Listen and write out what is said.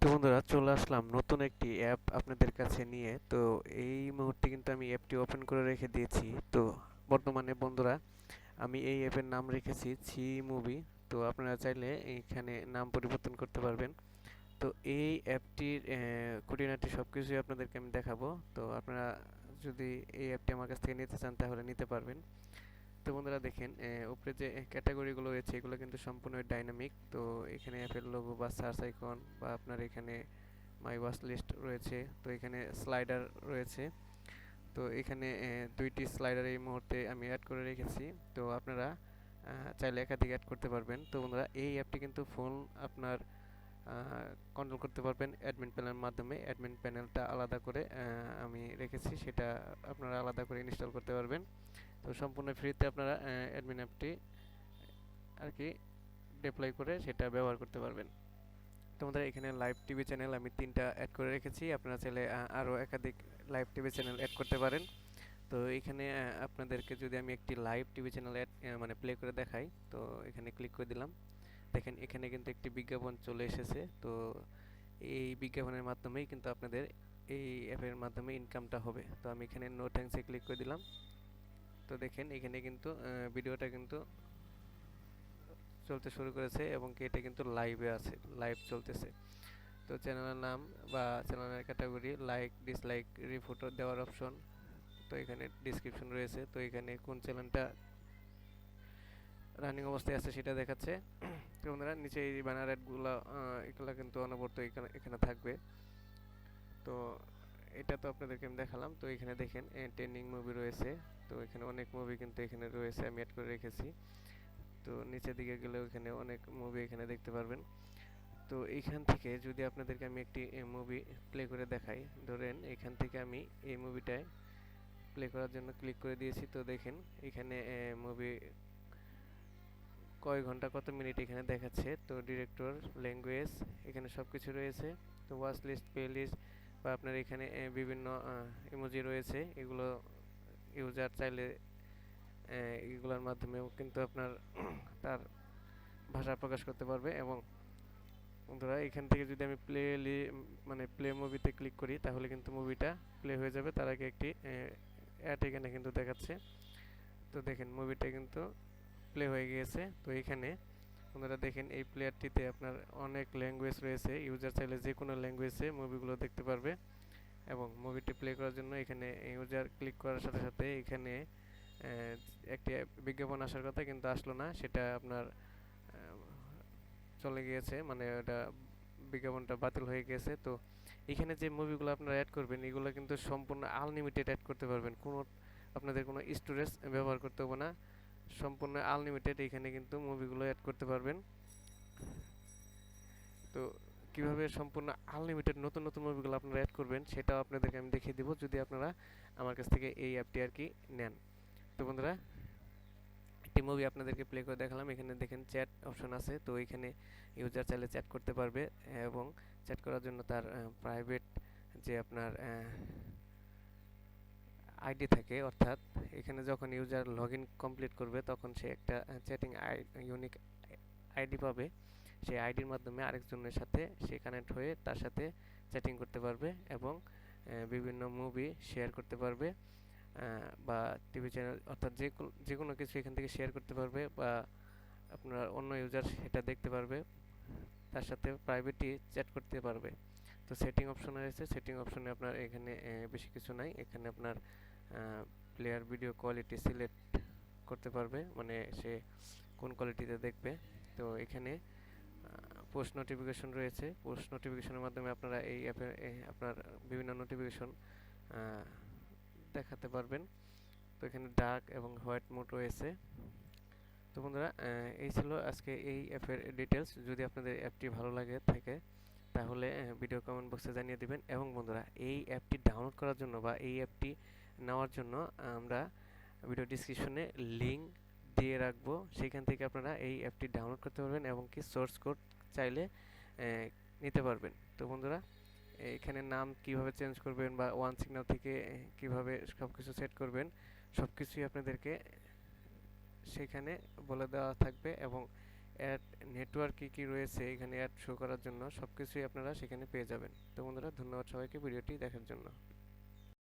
তো বন্ধুরা চলে আসলাম নতুন একটি অ্যাপ আপনাদের কাছে নিয়ে। তো এই মুহূর্তে কিন্তু আমি অ্যাপটি ওপেন করে রেখে দিয়েছি। তো বর্তমানে বন্ধুরা আমি এই অ্যাপের নাম রেখেছি ছি মুভি। তো আপনারা চাইলে এখানে নাম পরিবর্তন করতে পারবেন। তো এই অ্যাপটির খুঁটিনাটি সব কিছুই আপনাদেরকে আমি দেখাবো। তো আপনারা যদি এই অ্যাপটি আমার কাছ থেকে নিতে চান তাহলে নিতে পারবেন। তো বন্ধুরা দেখেন উপরে যে ক্যাটাগরিগুলো রয়েছে এগুলো কিন্তু সম্পূর্ণ ডাইনামিক। তো এখানে অ্যাপের লোগো বা সার্চ আইকন বা আপনার এখানে মাই ওয়াচ লিস্ট রয়েছে। তো এখানে স্লাইডার রয়েছে। তো এখানে দুইটি স্লাইডার এই মুহূর্তে আমি অ্যাড করে রেখেছি। তো আপনারা চাইলে একাধিক অ্যাড করতে পারবেন। তো বন্ধুরা এই অ্যাপটি কিন্তু ফুল আপনার কন্ট্রোল করতে পারবেন অ্যাডমিন প্যানেলের মাধ্যমে। অ্যাডমিন প্যানেলটা আলাদা করে আমি রেখেছি, সেটা আপনারা আলাদা করে ইনস্টল করতে পারবেন। তো সম্পূর্ণ ফ্রিতে আপনারা অ্যাডমিন অ্যাপটি আর কি ডিপ্লয় করে সেটা ব্যবহার করতে পারবেন। তো আমাদের এখানে লাইভ টিভি চ্যানেল আমি 3টা অ্যাড করে রেখেছি। আপনারা চাইলে আরও একাধিক লাইভ টিভি চ্যানেল অ্যাড করতে পারেন। তো এখানে আপনাদেরকে যদি আমি একটি লাইভ টিভি চ্যানেল অ্যাড মানে প্লে করে দেখাই, তো এখানে ক্লিক করে দিলাম। দেখেন এখানে কিন্তু একটি বিজ্ঞাপন চলে এসেছে। তো এই বিজ্ঞাপনের মাধ্যমেই কিন্তু আপনাদের এই অ্যাপের মাধ্যমে ইনকামটা হবে। তো আমি এখানে নো থ্যাঙ্কসে ক্লিক করে দিলাম। তো দেখেন এখানে কিন্তু ভিডিওটা কিন্তু চলতে শুরু করেছে এবং কি এটা কিন্তু লাইভে আছে, লাইভ চলতেছে। তো চ্যানেলের নাম বা চ্যানেলের ক্যাটাগরি, লাইক ডিসলাইক রিপোর্ট দেওয়ার অপশন। তো এখানে ডিসক্রিপশন রয়েছে। তো এখানে কোন চ্যানেলটা রানিং অবস্থায় আছে সেটা দেখাচ্ছে। তো বন্ধুরা নিচে এই ব্যানার অ্যাডগুলো এগুলো কিন্তু অনবরত এখানে এখানে থাকবে। তো এটা তো আপনাদেরকে আমি দেখালাম। তো এখানে দেখেন ট্রেন্ডিং মুভি রয়েছে। তো এখানে অনেক মুভি কিন্তু এখানে রয়েছে, আমি অ্যাড করে রেখেছি। তো নিচের দিকে গেলেও এখানে অনেক মুভি এখানে দেখতে পারবেন। তো এইখান থেকে যদি আপনাদেরকে আমি একটি মুভি প্লে করে দেখাই, ধরেন এখান থেকে আমি এই মুভিটায় প্লে করার জন্য ক্লিক করে দিয়েছি। তো দেখেন এখানে মুভি কয় ঘন্টা কত মিনিট এখানে দেখাচ্ছে। তো ডিরেক্টর, ল্যাঙ্গুয়েজ, এখানে সব কিছু রয়েছে। তো ওয়াচ লিস্ট, প্লে লিস্ট বা আপনার এখানে বিভিন্ন ইমোজি রয়েছে। এগুলো ইউজার চাইলে এগুলোর মাধ্যমেও কিন্তু আপনার তার ভাষা প্রকাশ করতে পারবে। এবং বন্ধুরা এখান থেকে যদি আমি মানে প্লে মুভিতে ক্লিক করি তাহলে কিন্তু মুভিটা প্লে হয়ে যাবে। তার আগে একটি অ্যাড এখানে কিন্তু দেখাচ্ছে। তো দেখেন মুভিটা কিন্তু প্লে হয়ে গিয়েছে। তো এখানে আপনারা দেখেন এই প্লেয়ারটিতে আপনার অনেক ল্যাঙ্গুয়েজ রয়েছে। ইউজার চাইলে যে কোনো ল্যাঙ্গুয়েজে মুভিগুলো দেখতে পারবে। এবং মুভিটি প্লে করার জন্য এখানে ইউজার ক্লিক করার সাথে সাথে এখানে একটি বিজ্ঞাপন আসার কথা কিন্তু আসলো না, সেটা আপনার চলে গিয়েছে, মানে ওটা বিজ্ঞাপনটা বাতিল হয়ে গেছে। তো এখানে যে মুভিগুলো আপনারা অ্যাড করবেন এগুলো কিন্তু সম্পূর্ণ আনলিমিটেড অ্যাড করতে পারবেন। কোনো আপনাদের কোনো স্টোরেজ ব্যবহার করতে হবে না, সম্পূর্ণ আনলিমিটেড এখানে কিন্তু মুভিগুলো অ্যাড করতে পারবেন। তো কিভাবে সম্পূর্ণ আনলিমিটেড নতুন নতুন মুভিগুলো আপনারা অ্যাড করবেন সেটাও আপনাদেরকে আমি দেখিয়ে দিব যদি আপনারা আমার কাছ থেকে এই অ্যাপটি আর কি নেন। তো বন্ধুরা একটি মুভি আপনাদেরকে প্লে করে দেখালাম। এখানে দেখেন চ্যাট অপশন আছে। তো এখানে ইউজার চাইলে চ্যাট করতে পারবে এবং চ্যাট করার জন্য তার প্রাইভেট যে আপনার আইডি থাকে, অর্থাৎ এখানে যখন ইউজার লগ ইন কমপ্লিট করবে তখন সে একটা চ্যাটিং ইউনিক আইডি পাবে। সেই আইডির মাধ্যমে আরেকজনের সাথে সে কানেক্ট হয়ে তার সাথে চ্যাটিং করতে পারবে এবং বিভিন্ন মুভি শেয়ার করতে পারবে বা টিভি চ্যানেল, অর্থাৎ যে কোনো কিছু এখান থেকে শেয়ার করতে পারবে বা আপনার অন্য ইউজার সেটা দেখতে পারবে, তার সাথে প্রাইভেটলি চ্যাট করতে পারবে। তো সেটিং অপশন রয়েছে। সেটিং অপশনে আপনার এখানে বেশি কিছু নাই। এখানে আপনার প্লেয়ার ভিডিও কোয়ালিটি সিলেক্ট করতে পারবে, মানে সে কোন কোয়ালিটিতে দেখবে। তো এখানে পোস্ট নোটিফিকেশন রয়েছে। পোস্ট নোটিফিকেশনের মাধ্যমে আপনারা এই অ্যাপে আপনার বিভিন্ন নোটিফিকেশন দেখাতে পারবেন। তো এখানে ডার্ক এবং হোয়াইট মোড রয়েছে। তো বন্ধুরা এই ছিল আজকে এই অ্যাপের ডিটেলস। যদি আপনাদের অ্যাপটি ভালো লাগে থাকে তাহলে ভিডিও কমেন্ট বক্সে জানিয়ে দিবেন। এবং বন্ধুরা এই অ্যাপটি ডাউনলোড করার জন্য বা এই অ্যাপটি নেওয়ার জন্য আমরা ভিডিও ডিসক্রিপশনে লিঙ্ক দিয়ে রাখবো, সেখান থেকে আপনারা এই অ্যাপটি ডাউনলোড করতে পারবেন এবং কি সোর্স কোড চাইলে নিতে পারবেন। তো বন্ধুরা এখানে নাম কিভাবে চেঞ্জ করবেন বা ওয়ান সিগন্যাল থেকে কিভাবে সব কিছু সেট করবেন সব কিছুই আপনাদেরকে সেখানে বলে দেওয়া থাকবে এবং অ্যাড নেটওয়ার্ক কী কী রয়েছে এখানে অ্যাড শো করার জন্য সব কিছুই আপনারা সেখানে পেয়ে যাবেন। তো বন্ধুরা, ধন্যবাদ সবাইকে ভিডিওটি দেখার জন্য।